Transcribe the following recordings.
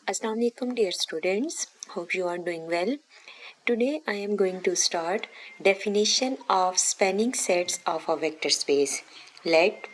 Assalamu alaikum dear students, hope you are doing well. Today I am going to start definition of spanning sets of a vector space. Let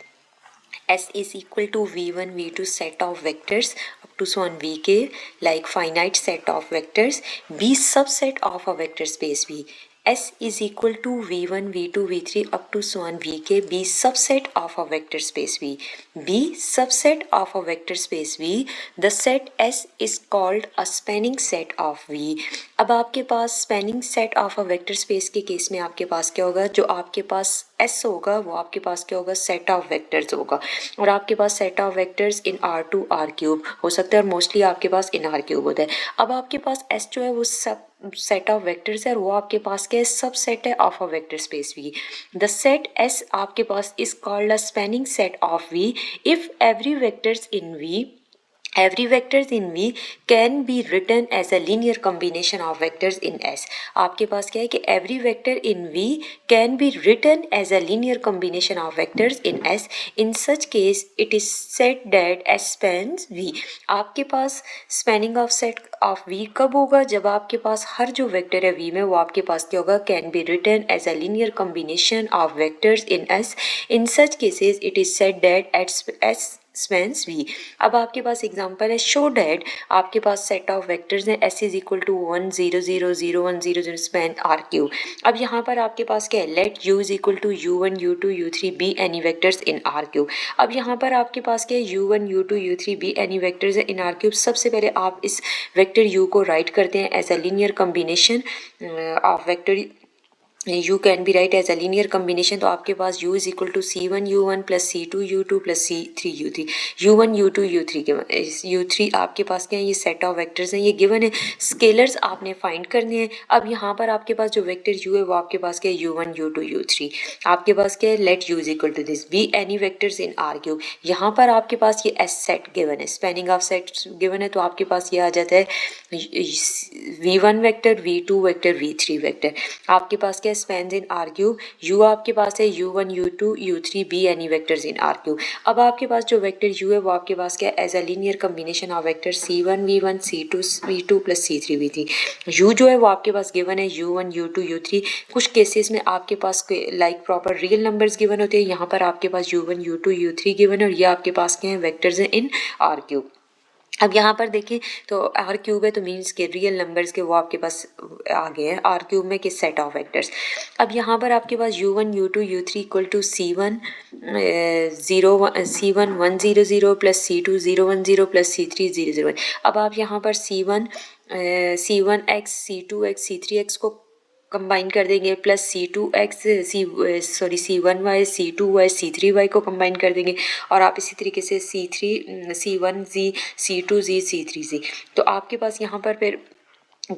S is equal to V1 V2 set of vectors up to so on Vk like finite set of vectors be subset of a vector space V. S is equal to V1 V2 V3 up to so on Vk be subset of a vector space V. Be subset of a vector space V. The set S is called a spanning set of V. अब आपके पास spanning set of a vector space के case में आपके पास क्या होगा, जो आपके पास S होगा वो आपके पास क्या होगा, सेट ऑफ वेक्टर्स होगा. और आपके पास set of vectors in R2 R³ हो सकता है और मोस्टली आपके पास इन R³ होता है. अब आपके पास S जो है वो सब सेट ऑफ वेक्टर्स है और वो आपके पास क्या है, सब सेट है of a vector space V. The set S आपके पास is called a spanning set of V if every vectors in V Every vectors in V can be written as a linear combination of vectors in S. आपके पास क्या है कि every vector in V can be written as a linear combination of vectors in S. In such case, it is said that S spans V. आपके पास spanning of set of V कब होगा, जब आपके पास हर जो vector है V में वो आपके पास क्या होगा, can be written as a linear combination of vectors in S. In such cases, it is said that S spans V. अब आपके पास एग्जांपल है, शो डैट आपके पास सेट ऑफ वेक्टर्स हैं S is equal to 1 0 0 0 1 0 0 span R³. अब यहाँ पर आपके पास क्या है, let U is equal to U1 U2 U3 be any vectors in R³. अब यहाँ पर आपके पास क्या है, U1 U2 U3 be any vectors है इन R³. सबसे पहले आप इस वेक्टर U को राइट करते हैं as a linear combination of vector. U can be write as a linear combination. तो आपके पास U is equal to C1 U1 plus C2 U2 plus C3 U3. U1 U2 U3 के U3 आपके पास क्या है, ये सेट ऑफ वेक्टर्स हैं, ये गिवन है. स्केलर्स आपने फाइंड करने हैं. अब यहाँ पर आपके पास जो वेक्टर U है वो आपके पास क्या है, U1 U2 U3. आपके पास क्या है, let U is equal to this be any vectors in R³. यहाँ पर आपके पास ये S सेट गिवन है, स्पैनिंग ऑफ सेट गिवन है. तो आपके पास ये आ जाता है V1 vector V2 vector V3 vector. आपके पास क्या स्पैन्स इन R³. U आपके पास है U1 U2 U3 be any vectors in R³. अब आपके पास जो वेक्टर U है वो आपके पास क्या as a linear combination of vector C1 V1 C2 V2 plus C3 V3. U जो है वो आपके पास गिवन है U1 U2 U3. कुछ केसेस में आपके पास like proper real numbers given होते हैं. यहाँ पर आपके पास U1 U2 U3 गिवन है और ये आपके पास क्या है, वेक्टर्स हैं इन R³. अब यहाँ पर देखें तो R³ है तो मीन्स के रियल नंबर्स के वो आपके पास आ गए हैं R³ में के सेट ऑफ वेक्टर्स. अब यहाँ पर आपके पास U1 U2 U3 equal to C1 C1 1 0 0 plus C2 0 1 0 plus C3 0 0 1. अब आप यहाँ पर C1X C2X C3X को कंबाइन कर देंगे प्लस C1Y C2Y C3Y को कंबाइन कर देंगे और आप इसी तरीके से C1Z C2Z C3Z. तो आपके पास यहाँ पर फिर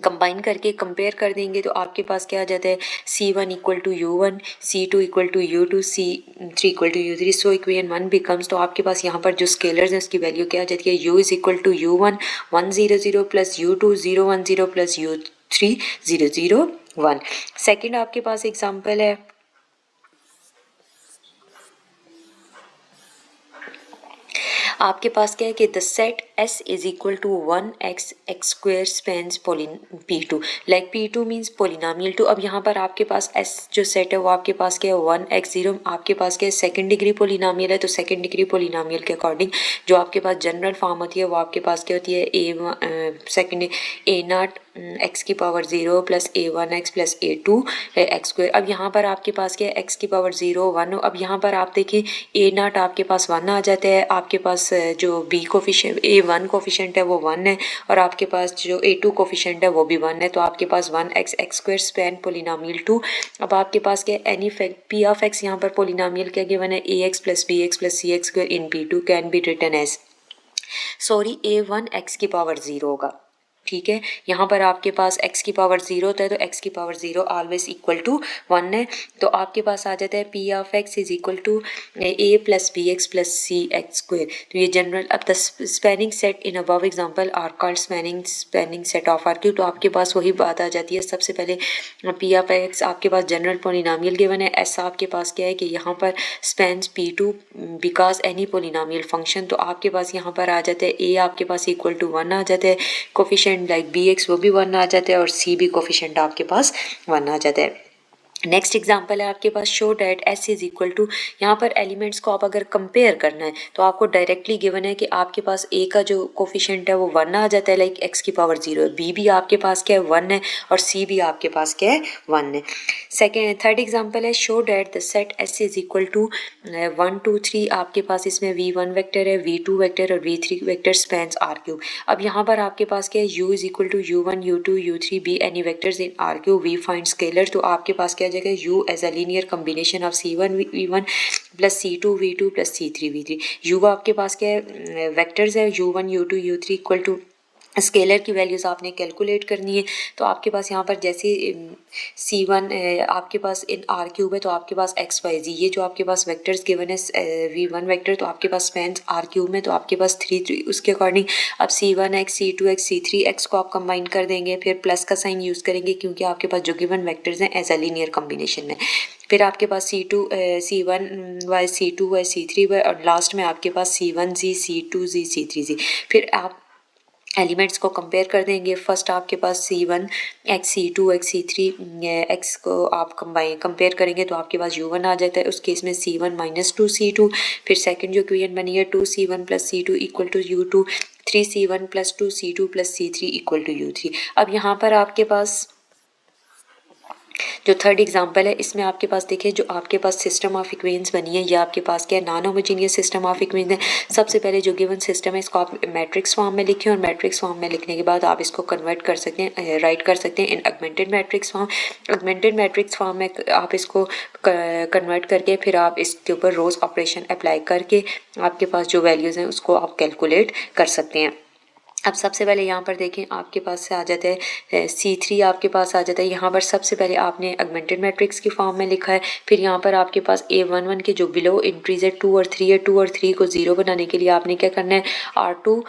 कंबाइन करके कंपेयर कर देंगे तो आपके पास क्या आ जाता है, C1 equal to U1 C2 equal to U2 C3 equal to U3. So equation 1 becomes. तो आपके पास यहाँ पर जो स्केलर्स हैं उसकी वैल्यू क्या आ जाती है, U is equal to U1 1 0 0 plus U2 0 1 0 plus U3 0 0 1. Second आपके पास एग्जाम्पल है, आपके पास क्या है कि the set S is equal to 1x x square spans P2 like P2 means polynomial 2. अब यहाँ पर आपके पास S जो सेट है वो आपके पास क्या है 1x0. आपके पास क्या है, सेकंड डिग्री पोलिनोमियल है. तो सेकंड डिग्री पोलिनोमियल के अकॉर्डिंग जो आपके पास जनरल फॉर्म होती है वो आपके पास क्या होती है, सेकंड A0 x की power 0 plus A1x plus A2 x square. अब यहाँ पर आपके पास क्या है, x की पावर 0 1. अब यहाँ पर आप देखिए A0 आपके पास 1 आ जाता है, आपके पास जो B कोफिशिएंट A1 कोफिशिएंट है वो 1 है और आपके पास जो A2 कोफिशिएंट है वो भी 1 है. तो आपके पास 1x x square span polynomial 2. अब आपके पास क्या एनी P ऑफ x यहाँ पर पोलिनोमियल क्या गिवन है, ax plus bx plus cx square in P2 can be written as A1x की पावर 0 होगा. ठीक है। यहाँ पर आपके पास x की पावर 0 होता है तो x की पावर 0 ऑलवेज इक्वल टू 1 है। तो आपके पास आ जाता है p of x is equal to a plus b x plus c x square. तो ये जनरल, अब the spanning set in above example are called spanning set of R cube. तो आपके पास वही बात आ जाती है। सबसे पहले p ऑफ x आपके पास जनरल पोलिनोमियल गिवन है। s आपके पास क्या है कि यहाँ पर Spence p2 because any polynomial function. तो आपके पास यहाँ पर आ जाता है a आपके पास इक्वल टू 1 आ जाता है, कोफिशिएंट लाइक बी एक्स वो भी 1 आ जाता है और सी भी कोफिशिएंट आपके पास 1 आ जाता है। नेक्स्ट एग्जांपल है आपके पास show that S is equal to, यहाँ पर एलिमेंट्स को आप अगर कंपेयर करना है तो आपको डायरेक्टली गिवन है कि आपके पास ए का जो कोफिशिएंट है वो 1 आ जाता है लाइक एक्स की पावर 0 है, बी भी आपके पास क्या है 1 है और सी भी आपके पास क्या है 1 है। थर्ड एग्जांपल है show that the set S is equal to 1 2 3, आपके पास इसमें v1 वेक्टर है, v2 वेक्टर और v3 vector spans are cube. अब यहाँ पर आपके पास क्या है u is equal to u1 u2 u3 be any vectors in R cube, we find scalar. तो आपके पास क्या जगह u as a linear combination of c1 v1 plus c2 v2 plus c3 v3। u आपके पास क्या है vectors है u1 u2 u3 equal to scalar की वैल्यूज़ आपने कैलकुलेट करनी है। तो आपके पास यहाँ पर जैसे C1 आपके पास इन आर क्यूब है तो आपके पास एक्स वाई जी, ये जो आपके पास वेक्टर्स गिवन है v1 वेक्टर तो आपके पास स्पेंस आर क्यूब में तो आपके पास 3 उसके अकॉर्डिंग अब C1 x C2 x C3 x को आप कंबाइन कर देंगे, फिर प्लस का साइन यूज़ करेंगे क्योंकि आपके पास जो गिवन वेक्टर्स हैं एज अ लीनियर कॉम्बिनेशन में। फिर आपके पास C1 y C2 y C3 y और लास्ट में आपके पास C1 z C2 z C3 z। फिर आप एलिमेंट्स को कंपेयर कर देंगे। फर्स्ट आपके पास C1 x C2 x C3 x को आप कंपेयर करेंगे तो आपके पास u1 आ जाता है, उस केस में C1 माइनस 2 C2। फिर सेकंड जो इक्वेशन बनी है 2C1 plus C2 equal to u2, 3C1 plus 2C2 plus C3 equal to u3। अब यहाँ पर आपके पास जो थर्ड एग्जांपल है इसमें आपके पास देखिए जो आपके पास सिस्टम ऑफ इक्वेशंस बनी है ये आपके पास क्या है non homogeneous system of equations है। सबसे पहले जो गिवन सिस्टम है इसको आप मैट्रिक्स फॉर्म में लिखें और मैट्रिक्स फॉर्म में लिखने के बाद आप इसको कन्वर्ट कर सकते हैं, राइट कर सकते हैं in augmented matrix form. Augmented matrix form में आप इसको कन्वर्ट करके फिर आप इसके ऊपर रोज ऑपरेशन अप्लाई करके आपके पास जो वैल्यूज़ हैं उसको आप कैलकुलेट कर सकते हैं। अब सबसे पहले यहाँ पर देखें आपके पास से आ जाता है C3 आपके पास आ जाता है। यहाँ पर सबसे पहले आपने ऑगमेंटेड मैट्रिक्स की फॉर्म में लिखा है। फिर यहाँ पर आपके पास A11 के जो बिलो एंट्रीज है 2 और 3 है, 2 और 3 को 0 बनाने के लिए आपने क्या करना है R2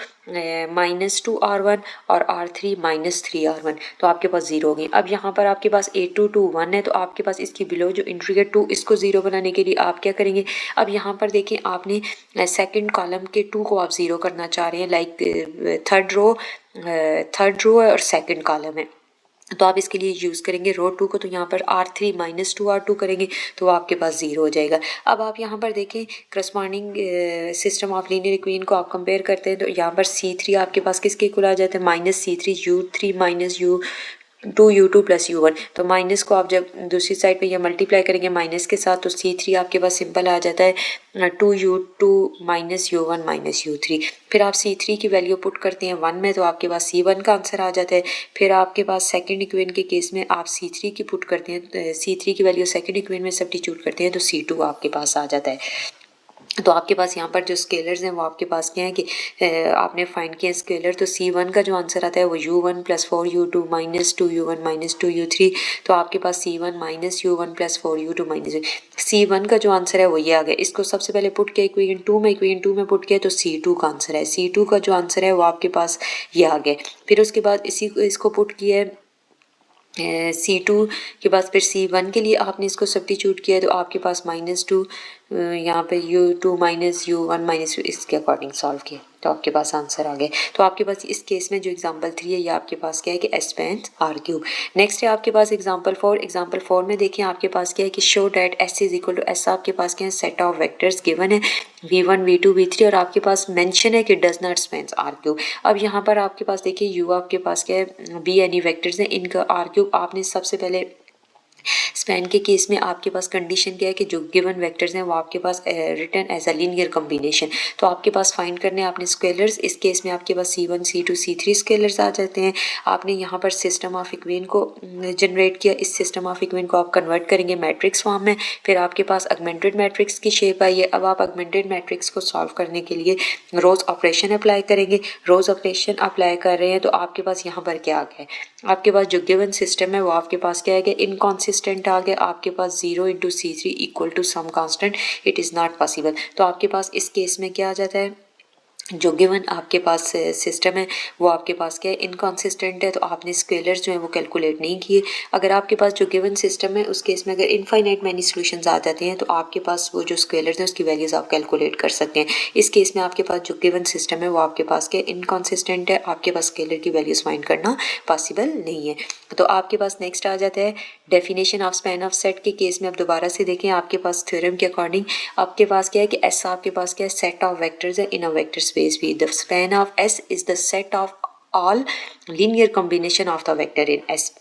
माइनस 2 R1 और R3 माइनस 3 R1 तो आपके पास 0 होगी। अब यहाँ पर आपके पास A2 2 1 है तो आपके पास इसकी बिलो जो एंट्री है 2 इसको 0 बनाने के लिए आप क्या करेंगे। अब यहाँ पर देखें आपने सेकंड कॉलम के 2 को आप 0 करना चाह रहे हैं लाइक थर्ड रो और सेकंड कॉलम है तो आप इसके लिए यूज़ करेंगे रो 2 को। तो यहाँ पर R3 माइनस 2 R2 करेंगे तो आपके पास 0 हो जाएगा। अब आप यहाँ पर देखें corresponding system of linear equation को आप कंपेयर करते हैं तो यहाँ पर C3 आपके पास किसके इक्वल आ जाता है minus C3 U3 minus U2 plus U1। तो माइनस को आप जब दूसरी साइड पे ये मल्टीप्लाई करेंगे माइनस के साथ तो C3 आपके पास सिंपल आ जाता है 2U2 minus U1 minus U3। फिर आप C3 की वैल्यू पुट करते हैं 1 में तो आपके पास C1 का आंसर आ जाता है। फिर आपके पास सेकंड इक्वेशन के केस में आप C3 की पुट करते हैं, C3 की वैल्यू सेकंड इक्वेशन में सब्स्टिट्यूट करते हैं तो C2 आपके पास आ जाता है। तो आपके पास यहाँ पर जो स्केलर्स हैं वो आपके पास क्या है कि आपने फाइंड किया स्केलर तो C1 का जो आंसर आता है वो U1 plus 4U2 minus 2U1 minus 2U3। तो आपके पास C1 minus U1 plus 4U2 minus C1 का जो आंसर है वो ये आ गया। इसको सबसे पहले पुट किया इक्वेशन 2 में पुट किया तो C2 का आंसर है। C2 का जो आंसर है वो आपके पास ये आ गया। फिर उसके बाद इसको पुट किया है C2 के बाद फिर C1 के लिए आपने इसको सब्स्टिट्यूट किया तो आपके पास -2 यहाँ पे U2 माइनस U1 माइनस इसके अकॉर्डिंग सॉल्व किया तो आपके पास आंसर आ गया। तो आपके पास इस केस में जो एग्जांपल 3 है ये आपके पास क्या है कि S spans R cube. Next है आपके पास एग्जांपल 4 में देखें आपके पास क्या है कि show that S is equal to S आपके पास क्या है सेट ऑफ वेक्टर्स गिवन है v1 v2 v3 और आपके पास मेंशन है कि does not Spence R cube. अब यहाँ पर आपके पास देखिए U आपके पास क्या है बी एनी वेक्टर्स हैं इनका R क्यूब आपने सबसे पहले स्पैन के केस में आपके पास कंडीशन क्या है कि जो गिवन वेक्टर्स हैं वो आपके पास written as a linear combination, तो आपके पास फाइंड करने आपने स्केलर्स, इस केस में आपके पास C1 C2 C3 स्केलर्स आ जाते हैं। आपने यहाँ पर सिस्टम ऑफ इक्वेशन को जनरेट किया, इस सिस्टम ऑफ इक्वेशन को आप कन्वर्ट करेंगे मैट्रिक्स फॉर्म में, फिर आपके पास ऑगमेंटेड मैट्रिक्स की शेप आई है। अब आप ऑगमेंटेड मैट्रिक्स को सॉल्व करने के लिए रोज ऑपरेशन अप्लाई करेंगे। रोज ऑपरेशन अप्लाई कर रहे हैं तो आपके पास यहाँ पर क्या आ गया है, आपके पास जो गिवन सिस्टम है वो आपके पास क्या है कि इनकॉन्सिस्टेंट आ गया। आपके पास 0 into C3 equal to some constant, it is not possible. तो आपके पास इस केस में क्या आ जाता है, जो गिवन आपके पास सिस्टम है वो आपके पास क्या है, इनकॉन्सिस्टेंट है, तो आपने स्केलर्स जो है वो कैलकुलेट नहीं किए। अगर आपके पास जो गिवन सिस्टम है उस केस में अगर इनफाइनाइट मैनी सॉल्यूशंस आ जाते हैं तो आपके पास वो जो स्केलर्स हैं उसकी वैल्यूज आप कैलकुलेट कर सकते हैं। इस केस में आपके पास जो गिवन सिस्टम है वो आपके पास क्या इनकॉन्सिस्टेंट है, आपके पास स्केलर की वैल्यूज फाइंड करना पॉसिबल नहीं है। तो आपके पास नेक्स्ट आ जाता है definition of span of set के केस में। अब दोबारा से देखें, आपके पास थ्योरम के अकॉर्डिंग आपके पास क्या है कि एस आपके पास क्या है, सेट ऑफ वेक्टर्स है इन अ वेक्टर स्पेस भी। The span of S is the set of all linear combination of the vector in S.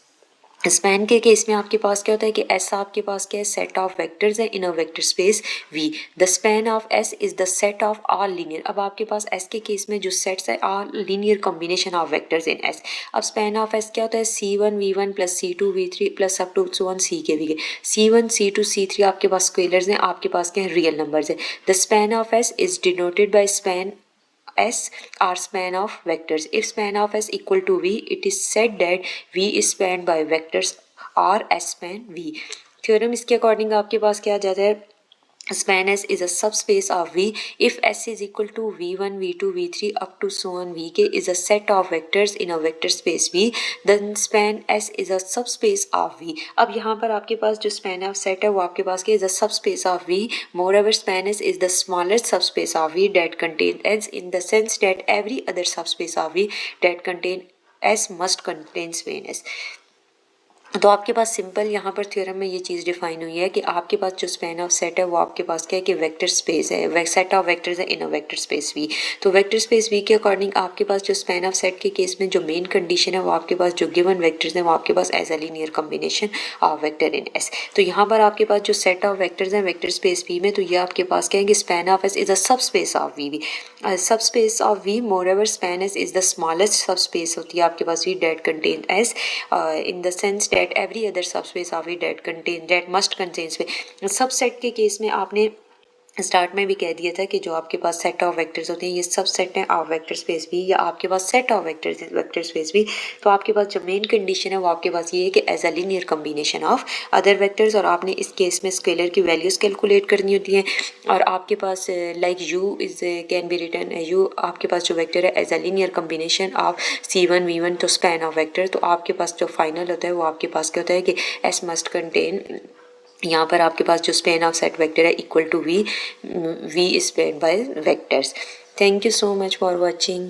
Span के केस में आपके पास क्या होता है कि एस आपके पास क्या है, सेट ऑफ वेक्टर्स है in a vector space V. The span of S is the set of all linear. अब आपके पास एस के केस में जो सेट्स है all linear combination of vectors in S. अब स्पैन ऑफ एस क्या होता है, C1 V1 plus C2 V3 plus up to so on C के भी। C1 C2 C3 आपके पास स्केलर्स हैं, आपके पास क्या है, रियल नंबर्स है। The span of S is denoted by span S are span of vectors. If span of S equal to V, it is said that V is spanned by vectors or S span V. Theorem इसके according आपके पास क्या आ जाता है, span S is a subspace of V if S is equal to V1 V2 V3 up to so on Vk is a set of vectors in a vector space V, then span S is a subspace of V. अब यहाँ पर आपके पास जो span of set है वो आपके पास क्या is a subspace of V. Moreover, span S is the smallest subspace of V that contains S in the sense that every other subspace of V that contain S must contain span S. तो आपके पास simple यहाँ पर theorem में ये चीज़ define हुई है कि आपके पास जो स्पैन ऑफ सेट है वो आपके पास क्या है कि वेक्टर स्पेस है, सेट ऑफ वेक्टर्स है in a vector space we. तो वेक्टर स्पेस वी के अकॉर्डिंग आपके पास जो स्पैन ऑफ सेट के केस में जो मेन कंडीशन है वो आपके पास जो गिवन वेक्टर्स हैं वो आपके पास as a linear combination of vector in S. तो यहाँ पर आपके पास जो सेट ऑफ वेक्टर्स हैं वेक्टर स्पेस वी में, तो ये आपके पास क्या है कि span of S is a subspace of V. Subspace of V, moreover span S is the smallest subspace होती है आपके पास V that contain S in the sense that every other subspace of it that must contain space. Subset के case में आपने start में भी कह दिया था कि जो आपके पास सेट ऑफ वेक्टर्स होते हैं ये सब सेट हैं ऑफ वेक्टर स्पेस भी, या आपके पास set of vectors vector space भी। तो आपके पास जो मेन कंडीशन है वो आपके पास ये है कि as a linear combination of other vectors, और आपने इस केस में स्केलर की वैल्यूज कैलकुलेट करनी होती हैं। और आपके पास like U is can be written U, आपके पास जो वेक्टर है as a linear combination of C1 V1, तो स्पैन ऑफ वेक्टर। तो आपके पास जो फाइनल होता है वो आपके पास क्या होता है कि एस मस्ट कंटेन, यहाँ पर आपके पास जो स्पैन ऑफ सेट वेक्टर है equal to V, V is span by vectors. Thank you so much for watching.